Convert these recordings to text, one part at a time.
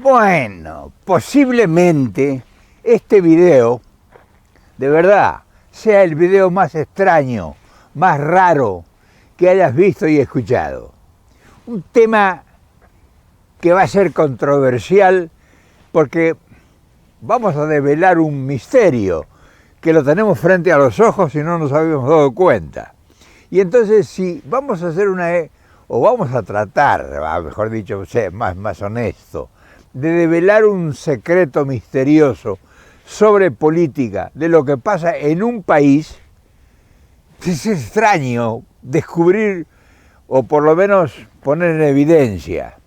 Bueno, posiblemente este video, de verdad, sea el video más extraño, más raro que hayas visto y escuchado. Un tema que va a ser controversial porque vamos a develar un misterio que lo tenemos frente a los ojos y no nos habíamos dado cuenta. Y entonces si vamos a hacer o vamos a tratar, mejor dicho, ser más honesto, de develar un secreto misterioso sobre política, de lo que pasa en un país, es extraño descubrir, o por lo menos poner en evidencia,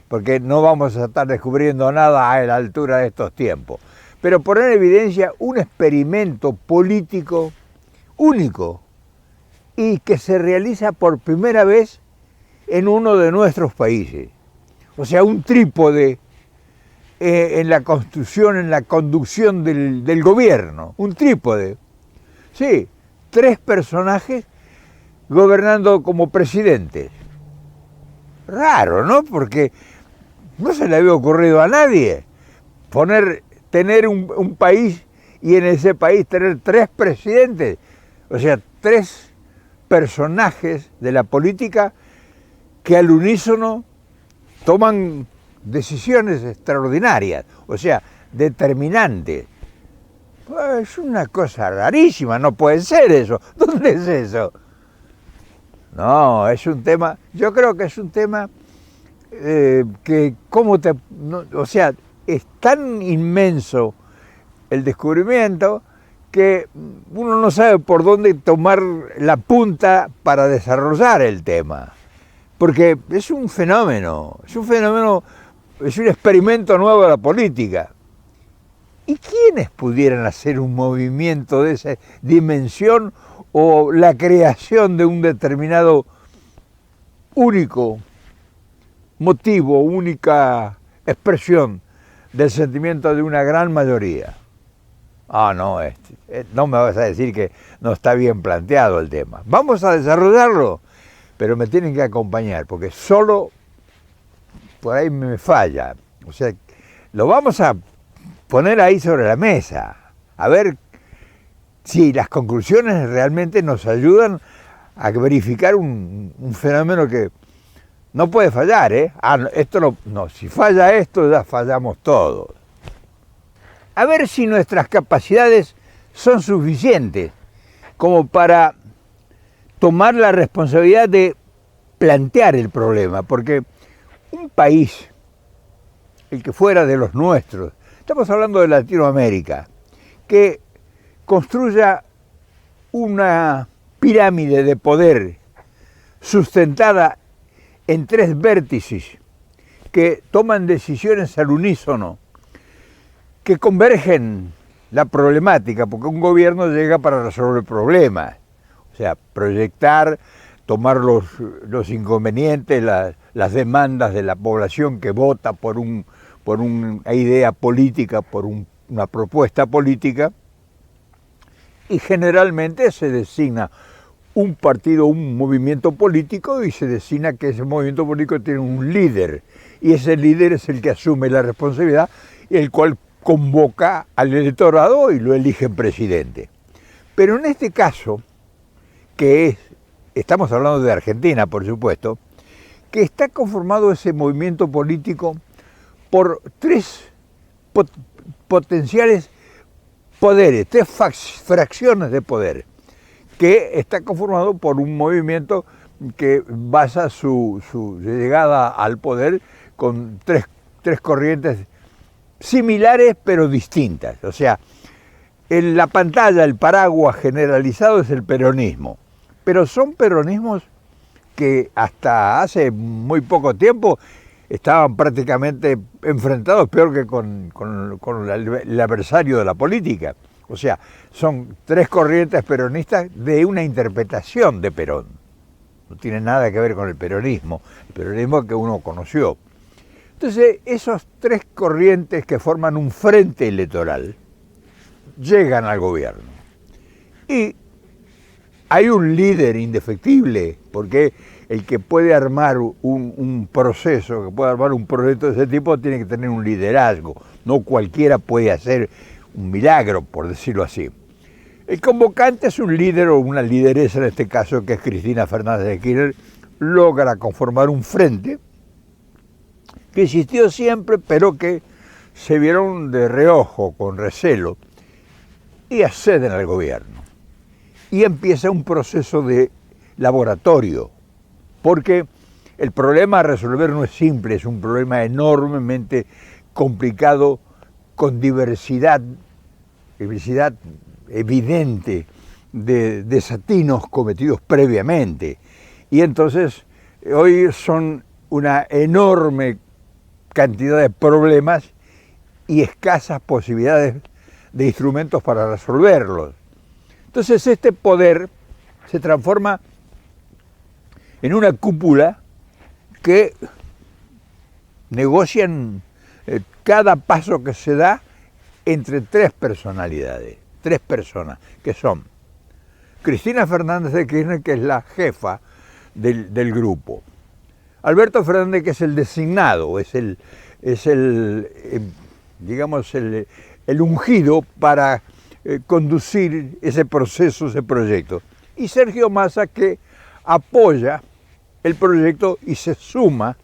porque no vamos a estar descubriendo nada a la altura de estos tiempos, pero poner en evidencia un experimento político único y que se realiza por primera vez en uno de nuestros países. O sea, un trípode en la construcción, en la conducción del gobierno, un trípode. Sí, 3 personajes gobernando como presidentes. Raro, ¿no? Porque no se le había ocurrido a nadie tener un país y en ese país tener 3 presidentes, o sea, 3 personajes de la política que al unísono toman decisiones extraordinarias, o sea, determinantes. Pues es una cosa rarísima, no puede ser eso. ¿Dónde es eso? No, es un tema, yo creo que es un tema que, o sea, es tan inmenso el descubrimiento que uno no sabe por dónde tomar la punta para desarrollar el tema. Porque es un fenómeno, es un experimento nuevo de la política. ¿Y quiénes pudieran hacer un movimiento de esa dimensión o la creación de un determinado único motivo, única expresión del sentimiento de una gran mayoría? Ah, no, no me vas a decir que no está bien planteado el tema. Vamos a desarrollarlo, pero me tienen que acompañar, porque solo por ahí me falla. O sea, lo vamos a poner ahí sobre la mesa, a ver si las conclusiones realmente nos ayudan a verificar un fenómeno que no puede fallar, ¿eh? Si falla esto, ya fallamos todos. A ver si nuestras capacidades son suficientes como para tomar la responsabilidad de plantear el problema, porque un país, el que fuera de los nuestros, estamos hablando de Latinoamérica, que construya una pirámide de poder sustentada en 3 vértices que toman decisiones al unísono, que convergen la problemática, porque un gobierno llega para resolver problemas, o sea, proyectar, tomar los inconvenientes, las demandas de la población que vota por una idea política, por una propuesta política, y generalmente se designa un partido, un movimiento político, y se designa que ese movimiento político tiene un líder, y ese líder es el que asume la responsabilidad, el cual convoca al electorado y lo elige presidente. Pero en este caso, estamos hablando de Argentina, por supuesto, que está conformado ese movimiento político por 3 potenciales poderes, 3 fracciones de poder, que está conformado por un movimiento que basa su llegada al poder con tres corrientes similares pero distintas. O sea, en la pantalla, el paraguas generalizado es el peronismo, pero son peronismos que hasta hace muy poco tiempo estaban prácticamente enfrentados peor que con el adversario de la política. O sea, son 3 corrientes peronistas de una interpretación de Perón. No tiene nada que ver con el peronismo que uno conoció. Entonces, esos 3 corrientes que forman un frente electoral llegan al gobierno. Y hay un líder indefectible, porque el que puede armar un proceso, que puede armar un proyecto de ese tipo, tiene que tener un liderazgo. No cualquiera puede hacer un milagro, por decirlo así. El convocante es un líder o una lideresa, en este caso, que es Cristina Fernández de Kirchner, logra conformar un frente que existió siempre, pero que se vieron de reojo, con recelo, y acceden al gobierno. Y empieza un proceso de laboratorio, porque el problema a resolver no es simple, es un problema enormemente complicado, con diversidad evidente de desatinos cometidos previamente. Y entonces hoy son una enorme cantidad de problemas y escasas posibilidades de instrumentos para resolverlos. Entonces este poder se transforma en una cúpula que negocian cada paso que se da entre tres personalidades, tres personas, que son Cristina Fernández de Kirchner, que es la jefa del grupo, Alberto Fernández, que es el designado, es el ungido para conducir ese proceso, ese proyecto, y Sergio Massa, que apoya el proyecto y se suma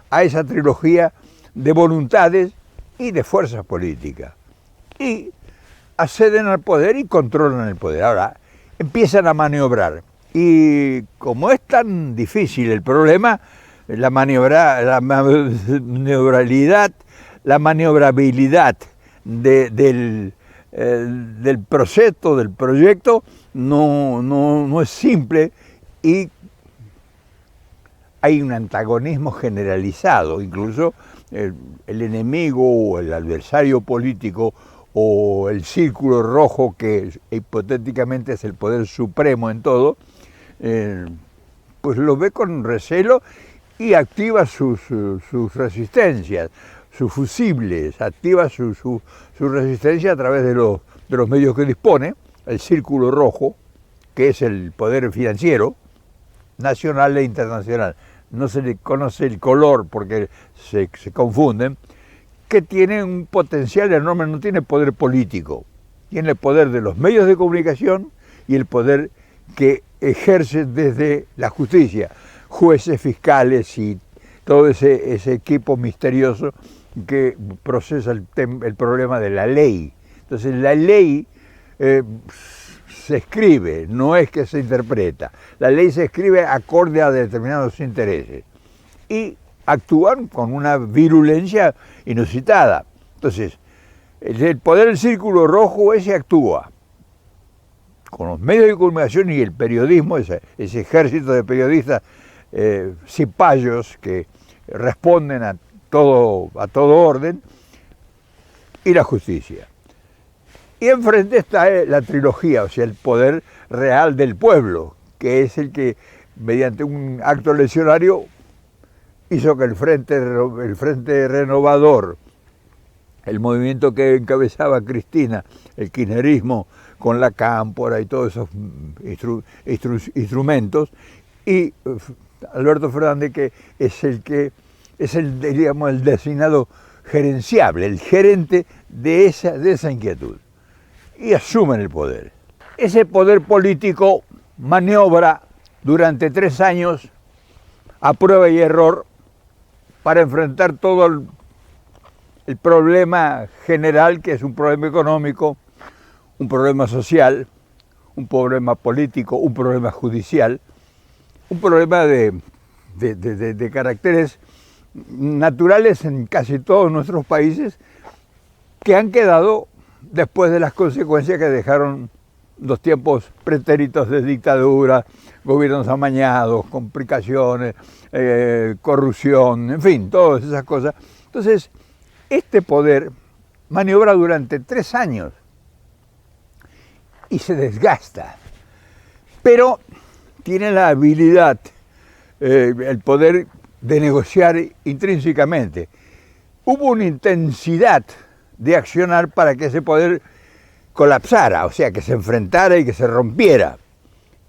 a esa trilogía de voluntades y de fuerzas políticas. Y acceden al poder y controlan el poder. Ahora, empiezan a maniobrar. Y como es tan difícil el problema, la maniobrabilidad del proceso, del proyecto, no es simple, y hay un antagonismo generalizado. Incluso el enemigo o el adversario político o el círculo rojo, que hipotéticamente es el poder supremo en todo, pues lo ve con recelo y activa sus resistencias, sus fusibles, activa su resistencia a través de los medios que dispone. El círculo rojo, que es el poder financiero nacional e internacional, no se le conoce el color porque se confunden, que tiene un potencial enorme, no tiene poder político, tiene el poder de los medios de comunicación y el poder que ejerce desde la justicia, jueces, fiscales y todo ese equipo misterioso que procesa el problema de la ley. Entonces la ley se escribe, no es que se interpreta. La ley se escribe acorde a determinados intereses y actúan con una virulencia inusitada. Entonces, el poder del círculo rojo ese actúa con los medios de comunicación y el periodismo, ese ejército de periodistas cipayos que responden a todo orden, y la justicia. Y enfrente está la trilogía, o sea, el poder real del pueblo, que es el que, mediante un acto eleccionario, hizo que el Frente Renovador, el movimiento que encabezaba Cristina, el kirchnerismo, con la cámpora y todos esos instrumentos, y Alberto Fernández, que es el designado gerenciable, el gerente de esa inquietud, y asumen el poder. Ese poder político maniobra durante 3 años a prueba y error para enfrentar todo el problema general, que es un problema económico, un problema social, un problema político, un problema judicial, un problema de caracteres naturales en casi todos nuestros países, que han quedado después de las consecuencias que dejaron los tiempos pretéritos de dictadura, gobiernos amañados, complicaciones, corrupción, en fin, todas esas cosas. Entonces, este poder maniobra durante 3 años y se desgasta, pero tiene la habilidad, el poder de negociar intrínsecamente. Hubo una intensidad de accionar para que ese poder colapsara, o sea, que se enfrentara y que se rompiera.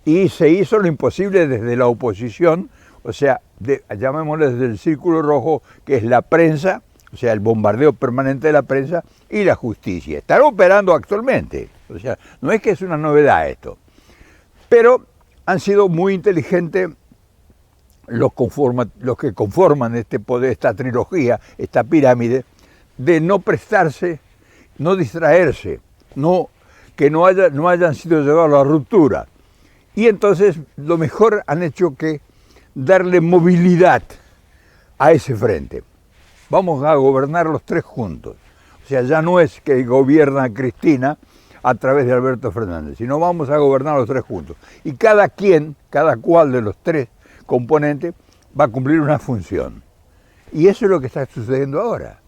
Y se hizo lo imposible desde la oposición, o sea, llamémosle desde el Círculo Rojo, que es la prensa, o sea, el bombardeo permanente de la prensa y la justicia. Están operando actualmente, o sea, no es que es una novedad esto, pero han sido muy inteligentes los que conforman este poder, esta trilogía, esta pirámide, de no prestarse, no distraerse, que no hayan sido llevados a la ruptura. Y entonces lo mejor han hecho que darle movilidad a ese frente. Vamos a gobernar los tres juntos. O sea, ya no es que gobierna Cristina a través de Alberto Fernández, sino vamos a gobernar los tres juntos. Y cada cual de los tres componentes va a cumplir una función. Y eso es lo que está sucediendo ahora.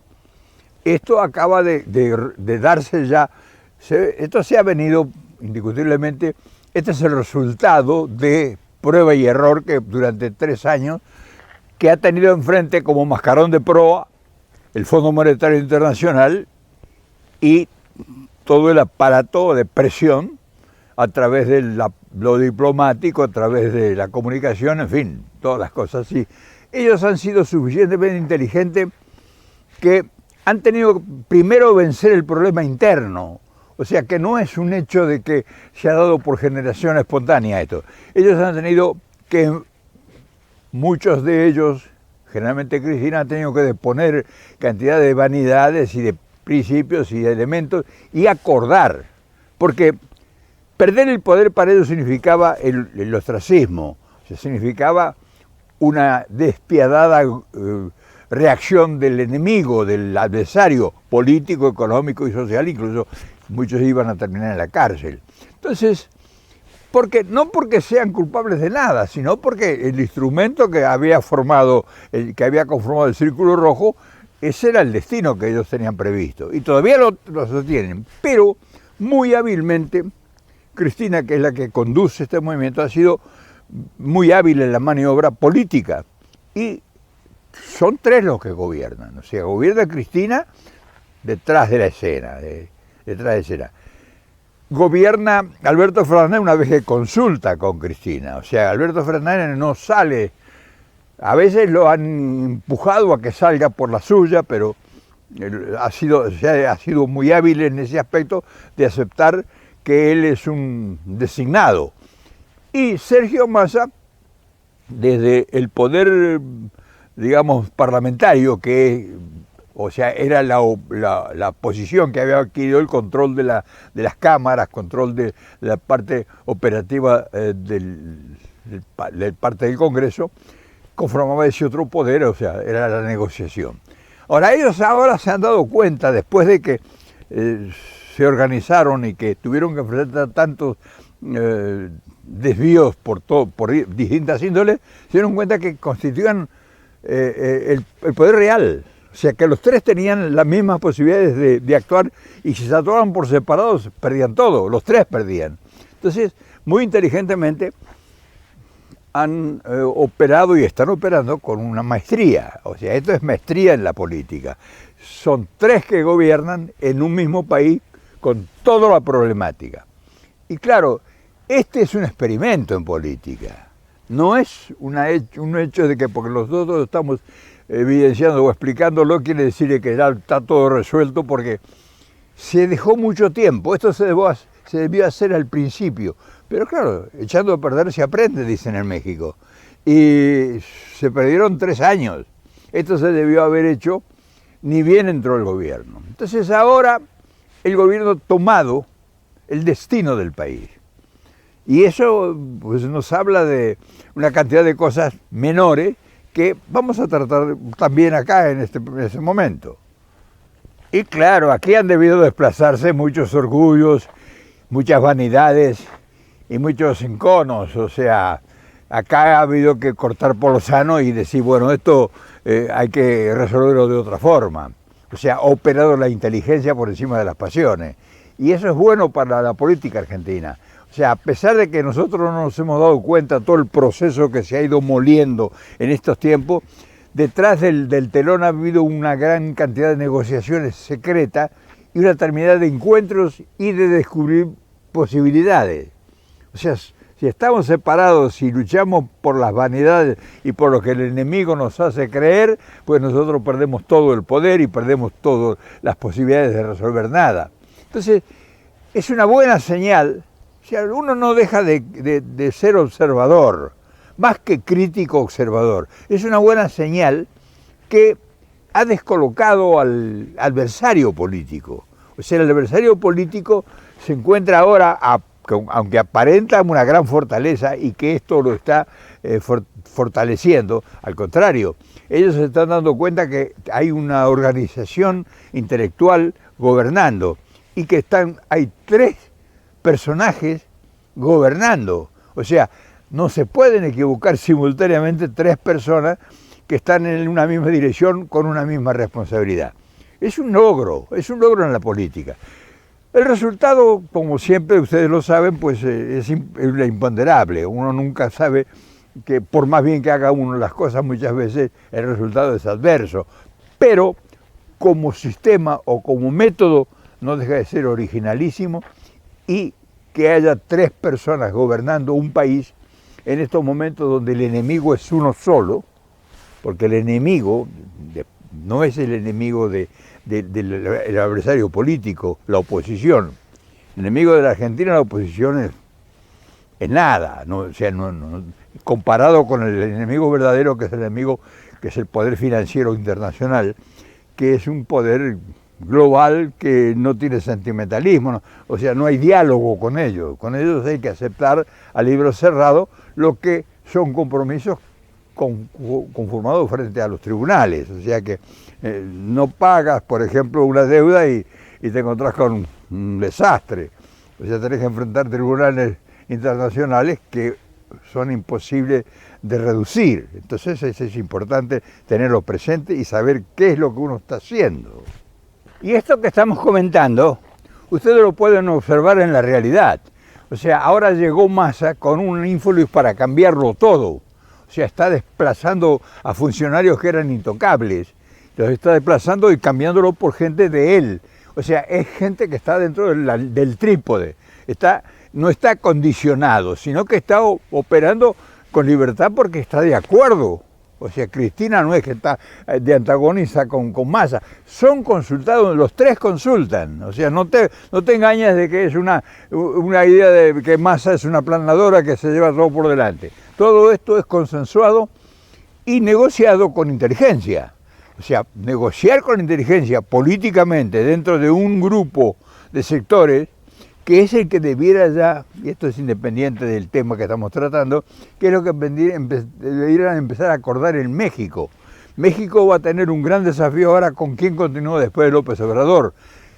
Esto acaba de darse ya, esto se ha venido indiscutiblemente, este es el resultado de prueba y error que durante 3 años, que ha tenido enfrente como mascarón de proa el Fondo Monetario Internacional y todo el aparato de presión a través de lo diplomático, a través de la comunicación, en fin, todas las cosas así. Ellos han sido suficientemente inteligentes que han tenido primero vencer el problema interno, o sea que no es un hecho de que se ha dado por generación espontánea esto. Ellos han tenido que, muchos de ellos, generalmente Cristina, ha tenido que deponer cantidad de vanidades y de principios y de elementos y acordar, porque perder el poder para ellos significaba el ostracismo, o sea, significaba una despiadada reacción del enemigo, del adversario político, económico y social, incluso muchos iban a terminar en la cárcel. Entonces, no porque sean culpables de nada, sino porque el instrumento que había conformado el Círculo Rojo, ese era el destino que ellos tenían previsto, y todavía lo sostienen, pero muy hábilmente Cristina, que es la que conduce este movimiento, ha sido muy hábil en la maniobra política, y son tres los que gobiernan, o sea, gobierna Cristina detrás de la escena, Gobierna Alberto Fernández una vez que consulta con Cristina, o sea, Alberto Fernández no sale, a veces lo han empujado a que salga por la suya, pero ha sido muy hábil en ese aspecto de aceptar que él es un designado. Y Sergio Massa, desde el poder, digamos, parlamentario, o sea, era la posición que había adquirido el control de las cámaras, control de la parte operativa del parte del Congreso, conformaba ese otro poder, o sea, era la negociación. Ahora, ellos se han dado cuenta, después de que se organizaron y que tuvieron que enfrentar tantos desvíos por distintas índoles, se dieron cuenta que constituían el poder real. O sea, que los tres tenían las mismas posibilidades de actuar, y si se actuaban por separados, perdían todo, los tres perdían. Entonces, muy inteligentemente han operado y están operando con una maestría. O sea, esto es maestría en la política. Son tres que gobiernan en un mismo país con toda la problemática. Y claro, este es un experimento en política. No es un hecho de que porque nosotros estamos evidenciando o explicándolo quiere decir que ya está todo resuelto, porque se dejó mucho tiempo. Esto se debió hacer al principio, pero claro, echando a perder se aprende, dicen en México, y se perdieron 3 años. Esto se debió haber hecho ni bien entró el gobierno. Entonces ahora el gobierno ha tomado el destino del país, y eso pues nos habla de una cantidad de cosas menores que vamos a tratar también acá en ese momento. Y claro, aquí han debido desplazarse muchos orgullos, muchas vanidades y muchos enconos. O sea, acá ha habido que cortar por lo sano y decir, bueno, esto hay que resolverlo de otra forma. O sea, ha operado la inteligencia por encima de las pasiones. Y eso es bueno para la política argentina. O sea, a pesar de que nosotros no nos hemos dado cuenta de todo el proceso que se ha ido moliendo en estos tiempos, detrás del telón ha habido una gran cantidad de negociaciones secretas y una terminal de encuentros y de descubrir posibilidades. O sea, Si estamos separados y luchamos por las vanidades y por lo que el enemigo nos hace creer, pues nosotros perdemos todo el poder y perdemos todas las posibilidades de resolver nada. Entonces, es una buena señal. O sea, uno no deja de ser observador, más que crítico observador. Es una buena señal que ha descolocado al adversario político. O sea, el adversario político se encuentra ahora, aunque aparenta una gran fortaleza y que esto lo está fortaleciendo, al contrario, ellos se están dando cuenta que hay una organización intelectual gobernando y que hay tres personajes gobernando. O sea, no se pueden equivocar simultáneamente tres personas que están en una misma dirección con una misma responsabilidad. Es un logro en la política. El resultado, como siempre ustedes lo saben, pues es imponderable. Uno nunca sabe que por más bien que haga uno las cosas, muchas veces el resultado es adverso. Pero como sistema o como método no deja de ser originalísimo, y que haya tres personas gobernando un país en estos momentos donde el enemigo es uno solo, porque el enemigo no es el enemigo del adversario político, la oposición. El enemigo de la Argentina, la oposición es nada, ¿no? O sea, comparado con el enemigo verdadero, que es el enemigo, que es el poder financiero internacional, que es un poder global que no tiene sentimentalismo, ¿no? O sea, no hay diálogo con ellos hay que aceptar a libro cerrado lo que son compromisos conformados frente a los tribunales, o sea que no pagas, por ejemplo, una deuda y te encontrás con un desastre, o sea, tenés que enfrentar tribunales internacionales que son imposibles de reducir, entonces es importante tenerlo presente y saber qué es lo que uno está haciendo. Y esto que estamos comentando, ustedes lo pueden observar en la realidad. O sea, ahora llegó Massa con un ínfulis para cambiarlo todo. O sea, está desplazando a funcionarios que eran intocables. Los está desplazando y cambiándolo por gente de él. O sea, es gente que está dentro del trípode. No está condicionado, sino que está operando con libertad porque está de acuerdo. O sea, Cristina no es que está de antagonista con Massa, son consultados, los tres consultan, o sea, no te engañes de que es una idea de que Massa es una planadora que se lleva todo por delante. Todo esto es consensuado y negociado con inteligencia. O sea, negociar con inteligencia políticamente dentro de un grupo de sectores que es el que debiera ya, y esto es independiente del tema que estamos tratando, que es lo que debieran empezar a acordar en México. México va a tener un gran desafío ahora con quién continúa después de López Obrador.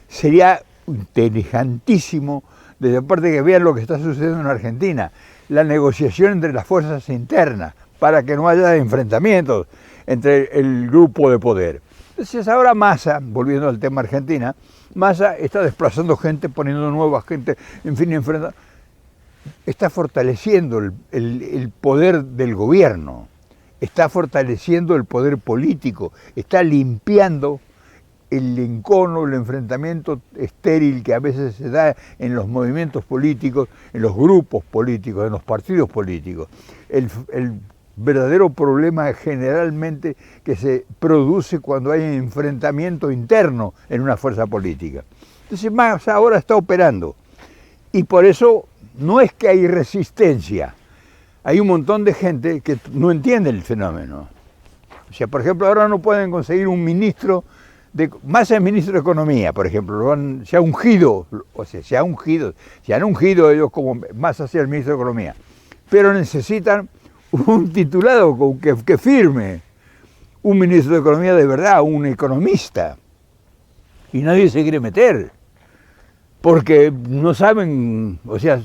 Sería inteligentísimo, desde parte que vean lo que está sucediendo en Argentina, la negociación entre las fuerzas internas, para que no haya enfrentamientos entre el grupo de poder. Entonces ahora Massa, volviendo al tema Argentina, Massa está desplazando gente, poniendo nueva gente, en fin, está fortaleciendo el poder del gobierno, está fortaleciendo el poder político, está limpiando el encono, el enfrentamiento estéril que a veces se da en los movimientos políticos, en los grupos políticos, en los partidos políticos. El verdadero problema generalmente que se produce cuando hay enfrentamiento interno en una fuerza política. Entonces Massa ahora está operando y por eso no es que hay resistencia, hay un montón de gente que no entiende el fenómeno. O sea, por ejemplo, ahora no pueden conseguir un ministro, Massa es ministro de Economía, por ejemplo, se han ungido ellos como Massa sea el ministro de Economía, pero necesitan un titulado que firme, un ministro de Economía de verdad, un economista, y nadie se quiere meter, porque no saben, o sea,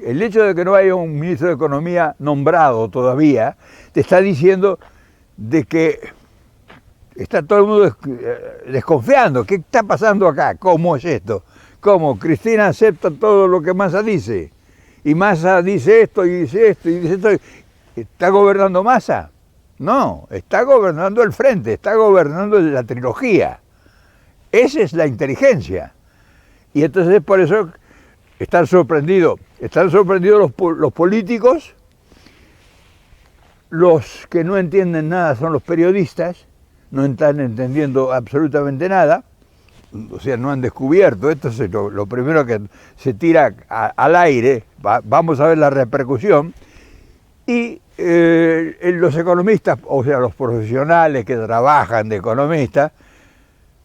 el hecho de que no haya un ministro de Economía nombrado todavía, te está diciendo de que está todo el mundo desconfiando. ¿Qué está pasando acá? ¿Cómo es esto? ¿Cómo? Cristina acepta todo lo que Massa dice, y Massa dice esto, y dice esto, y dice esto. ¿Está gobernando Massa? No, está gobernando el frente, está gobernando la trilogía. Esa es la inteligencia. Y entonces por eso estar sorprendido Están sorprendidos los políticos, los que no entienden nada son los periodistas, no están entendiendo absolutamente nada, o sea, no han descubierto, esto es lo primero que se tira al aire, vamos a ver la repercusión, y los economistas, o sea, los profesionales que trabajan de economistas,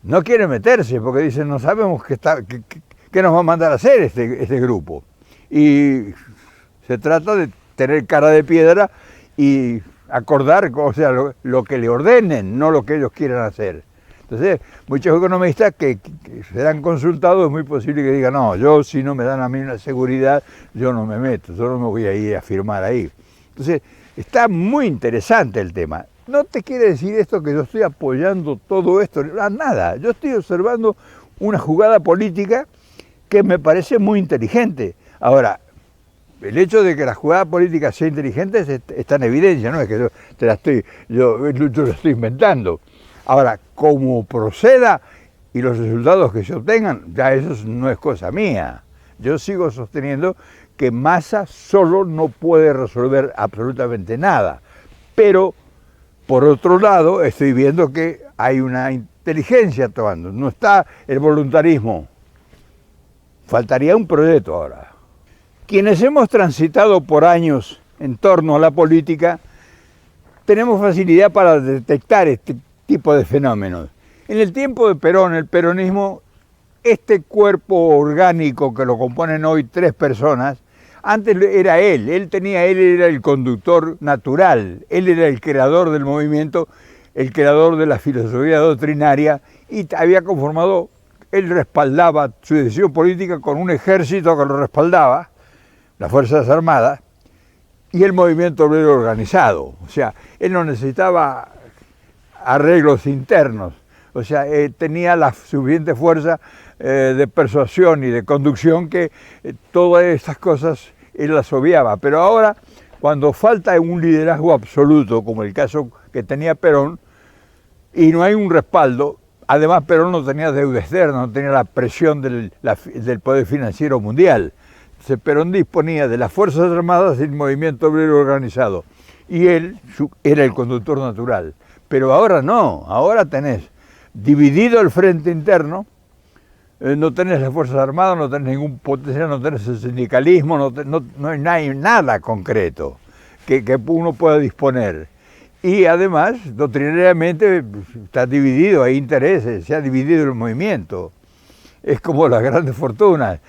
no quieren meterse porque dicen, no sabemos qué nos va a mandar a hacer este grupo. Y se trata de tener cara de piedra y acordar, o sea, lo que le ordenen, no lo que ellos quieran hacer. Entonces, muchos economistas que serán consultados, es muy posible que digan, no, yo si no me dan a mí una seguridad, yo no me meto, yo no me voy a ir a firmar ahí. Entonces, está muy interesante el tema. No te quiere decir esto que yo estoy apoyando todo esto, nada. Yo estoy observando una jugada política que me parece muy inteligente. Ahora, el hecho de que la jugada política sea inteligente está en evidencia, no es que yo lo estoy inventando. Ahora, cómo proceda y los resultados que se obtengan, ya eso no es cosa mía. Yo sigo sosteniendo que Massa solo no puede resolver absolutamente nada. Pero, por otro lado, estoy viendo que hay una inteligencia actuando. No está el voluntarismo. Faltaría un proyecto ahora. Quienes hemos transitado por años en torno a la política, tenemos facilidad para detectar este tipo de fenómenos. En el tiempo de Perón, el peronismo, este cuerpo orgánico que lo componen hoy 3 personas, antes era él era el conductor natural, él era el creador del movimiento, el creador de la filosofía doctrinaria y había conformado, él respaldaba su decisión política con un ejército que lo respaldaba, las Fuerzas Armadas, y el movimiento obrero organizado. O sea, él no necesitaba arreglos internos, o sea, tenía la suficiente fuerza de persuasión y de conducción que todas estas cosas él las obviaba. Pero ahora, cuando falta un liderazgo absoluto, como el caso que tenía Perón, y no hay un respaldo, además Perón no tenía deuda externa, no tenía la presión del poder financiero mundial. Entonces Perón disponía de las Fuerzas Armadas y el movimiento obrero organizado, y él era el conductor natural. Pero ahora no, ahora tenés dividido el frente interno, no tenés las Fuerzas Armadas, no tenés ningún potencial, no tenés el sindicalismo, no hay nada concreto que uno pueda disponer. Y además, doctrinariamente, está dividido, hay intereses, se ha dividido el movimiento. Es como las grandes fortunas,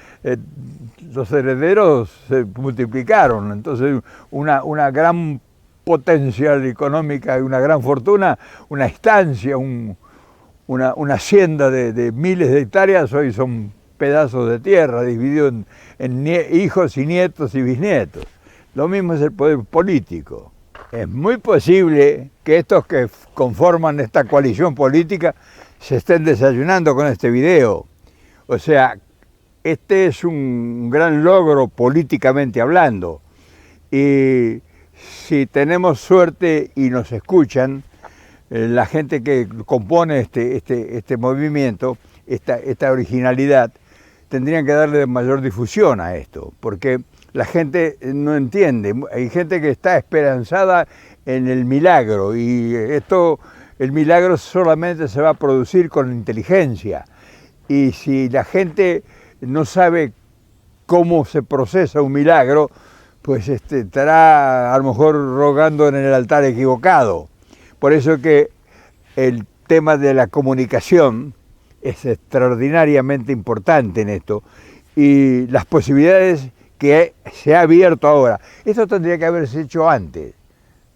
los herederos se multiplicaron, entonces una gran potencia económica y una gran fortuna, una estancia, una hacienda de miles de hectáreas, hoy son pedazos de tierra divididos en hijos y nietos y bisnietos. Lo mismo es el poder político. Es muy posible que estos que conforman esta coalición política se estén desayunando con este video. O sea, este es un gran logro políticamente hablando. Y si tenemos suerte y nos escuchan, la gente que compone este movimiento, esta originalidad, tendrían que darle mayor difusión a esto, porque la gente no entiende. Hay gente que está esperanzada en el milagro y el milagro solamente se va a producir con inteligencia. Y si la gente no sabe cómo se procesa un milagro, pues estará a lo mejor rogando en el altar equivocado. Por eso que el tema de la comunicación es extraordinariamente importante en esto y las posibilidades que se ha abierto ahora. Esto tendría que haberse hecho antes,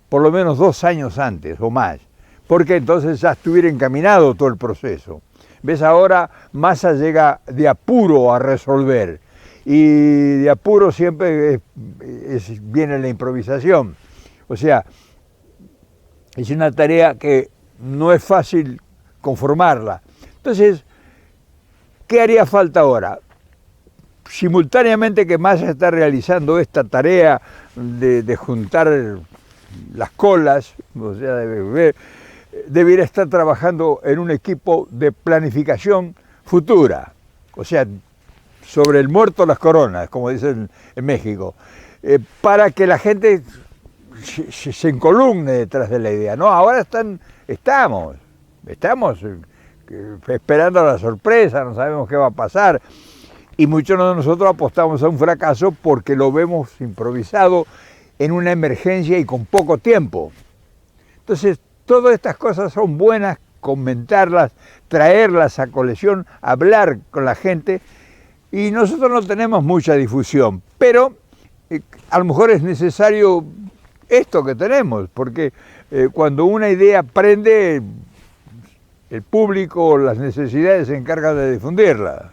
por lo menos 2 años antes o más, porque entonces ya estuviera encaminado todo el proceso. ¿Ves? Ahora Massa llega de apuro a resolver y de apuro siempre viene la improvisación. O sea, es una tarea que no es fácil conformarla. Entonces, ¿qué haría falta ahora? Simultáneamente que Massa está realizando esta tarea de juntar las colas, o sea, debería estar trabajando en un equipo de planificación futura. O sea, sobre el muerto las coronas, como dicen en México, para que la gente se encolumne detrás de la idea. No, ahora estamos esperando la sorpresa, no sabemos qué va a pasar. Y muchos de nosotros apostamos a un fracaso porque lo vemos improvisado en una emergencia y con poco tiempo. Entonces, todas estas cosas son buenas, comentarlas, traerlas a colección, hablar con la gente. Y nosotros no tenemos mucha difusión, pero a lo mejor es necesario esto que tenemos, porque cuando una idea prende, el público, las necesidades se encargan de difundirla.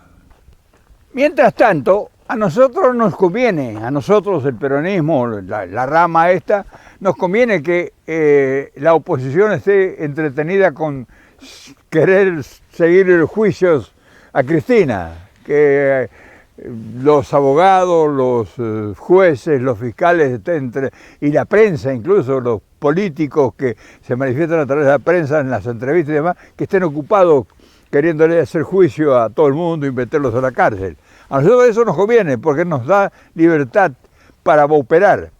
Mientras tanto, a nosotros nos conviene, a nosotros el peronismo, la rama esta, nos conviene que la oposición esté entretenida con querer seguir los juicios a Cristina, que los abogados, los jueces, los fiscales estén y la prensa, incluso los políticos que se manifiestan a través de la prensa en las entrevistas y demás, que estén ocupados queriéndole hacer juicio a todo el mundo y meterlos a la cárcel. A nosotros eso nos conviene porque nos da libertad para operar.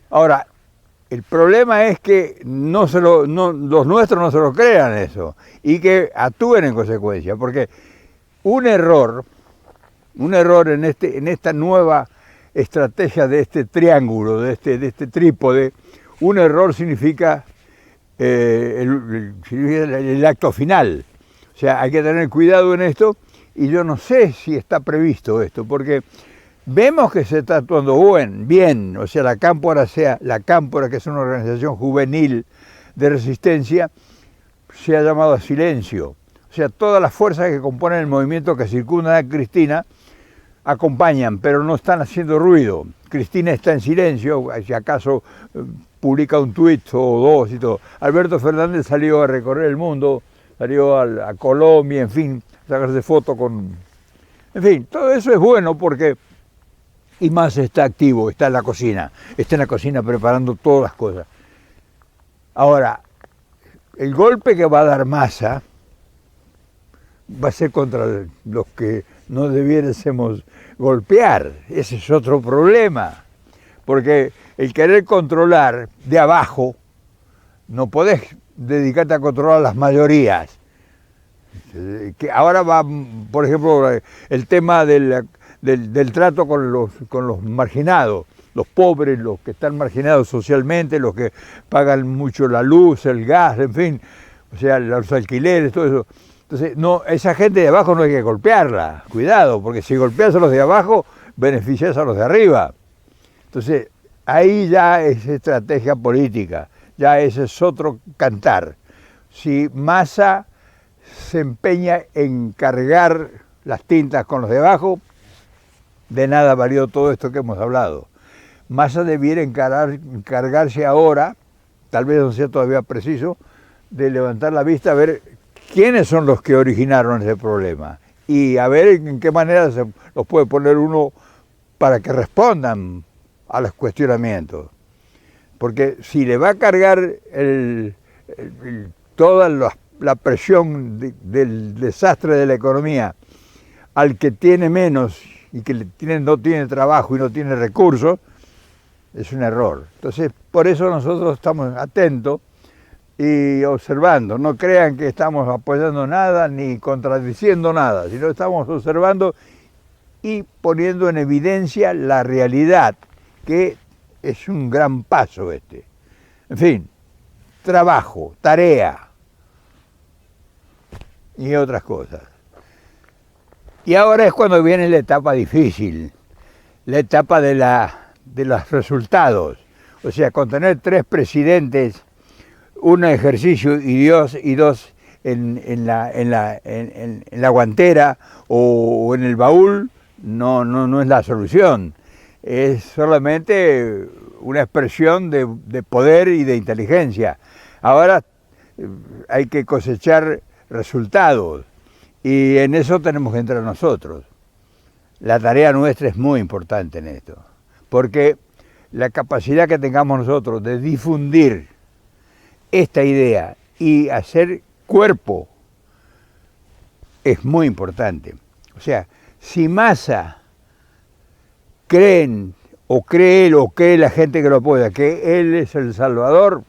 Ahora, el problema es que los nuestros no se lo crean eso y que actúen en consecuencia, porque un error en esta nueva estrategia de este triángulo, de este trípode, un error significa el acto final. O sea, hay que tener cuidado en esto, y yo no sé si está previsto esto, porque vemos que se está actuando bien, o sea, la Cámpora, que es una organización juvenil de resistencia, se ha llamado a silencio. O sea, todas las fuerzas que componen el movimiento que circunda a Cristina acompañan, pero no están haciendo ruido. Cristina está en silencio, si acaso publica un tuit o dos y todo. Alberto Fernández salió a recorrer el mundo, salió a Colombia, en fin, a sacarse fotos con... En fin, todo eso es bueno porque... Y más está activo, está en la cocina preparando todas las cosas. Ahora, el golpe que va a dar Massa va a ser contra los que no debiésemos golpear. Ese es otro problema, porque el querer controlar de abajo, no podés dedicarte a controlar las mayorías. Que ahora va, por ejemplo, el tema del trato con los marginados, los pobres, los que están marginados socialmente, los que pagan mucho la luz, el gas, en fin, o sea, los alquileres, todo eso. Entonces, no, esa gente de abajo no hay que golpearla, cuidado, porque si golpeas a los de abajo, beneficias a los de arriba. Entonces, ahí ya es estrategia política, ya ese es otro cantar. Si Massa se empeña en cargar las tintas con los de abajo, de nada valió todo esto que hemos hablado. Massa debiera encargarse ahora, tal vez no sea todavía preciso, de levantar la vista a ver quiénes son los que originaron ese problema y a ver en qué manera se los puede poner uno para que respondan a los cuestionamientos. Porque si le va a cargar toda la presión del desastre de la economía al que tiene menos y que no tiene trabajo y no tiene recursos, es un error. Entonces, por eso nosotros estamos atentos y observando. No crean que estamos apoyando nada ni contradiciendo nada, sino estamos observando y poniendo en evidencia la realidad, que es un gran paso este. En fin, trabajo, tarea y otras cosas. Y ahora es cuando viene la etapa difícil, la etapa de los resultados. O sea, con tener 3 presidentes, un ejercicio y dos en la guantera o en el baúl, no es la solución. Es solamente una expresión de poder y de inteligencia. Ahora hay que cosechar resultados y en eso tenemos que entrar nosotros. La tarea nuestra es muy importante en esto, porque la capacidad que tengamos nosotros de difundir esta idea y hacer cuerpo es muy importante. O sea, si Massa creen, o cree él, o cree la gente que lo apoya, que él es el Salvador,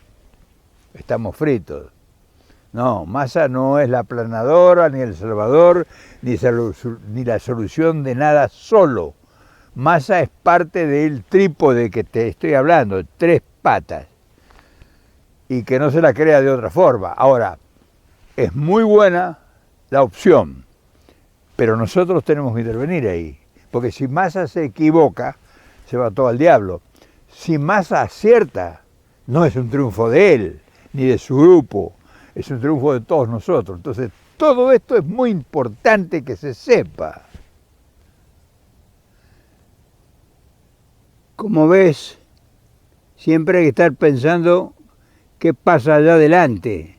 estamos fritos. No, Massa no es la aplanadora, ni el Salvador, ni la solución de nada solo. Massa es parte del trípode que te estoy hablando, 3 patas. Y que no se la crea de otra forma. Ahora, es muy buena la opción, pero nosotros tenemos que intervenir ahí. Porque si Massa se equivoca, se va todo al diablo. Si Massa acierta, no es un triunfo de él, ni de su grupo, es un triunfo de todos nosotros. Entonces, todo esto es muy importante que se sepa. Como ves, siempre hay que estar pensando qué pasa allá adelante.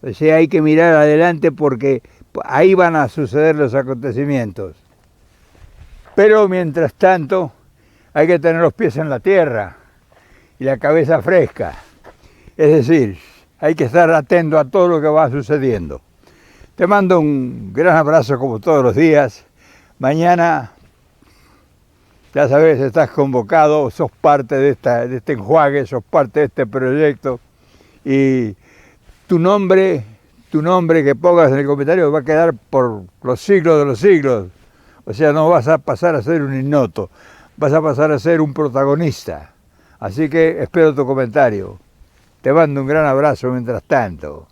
O sea, hay que mirar adelante porque ahí van a suceder los acontecimientos. Pero mientras tanto, hay que tener los pies en la tierra y la cabeza fresca. Es decir, hay que estar atento a todo lo que va sucediendo. Te mando un gran abrazo como todos los días. Mañana, ya sabes, estás convocado, sos parte de este enjuague, sos parte de este proyecto. Y tu nombre que pongas en el comentario va a quedar por los siglos de los siglos. O sea, no vas a pasar a ser un ignoto, vas a pasar a ser un protagonista. Así que espero tu comentario. Te mando un gran abrazo mientras tanto.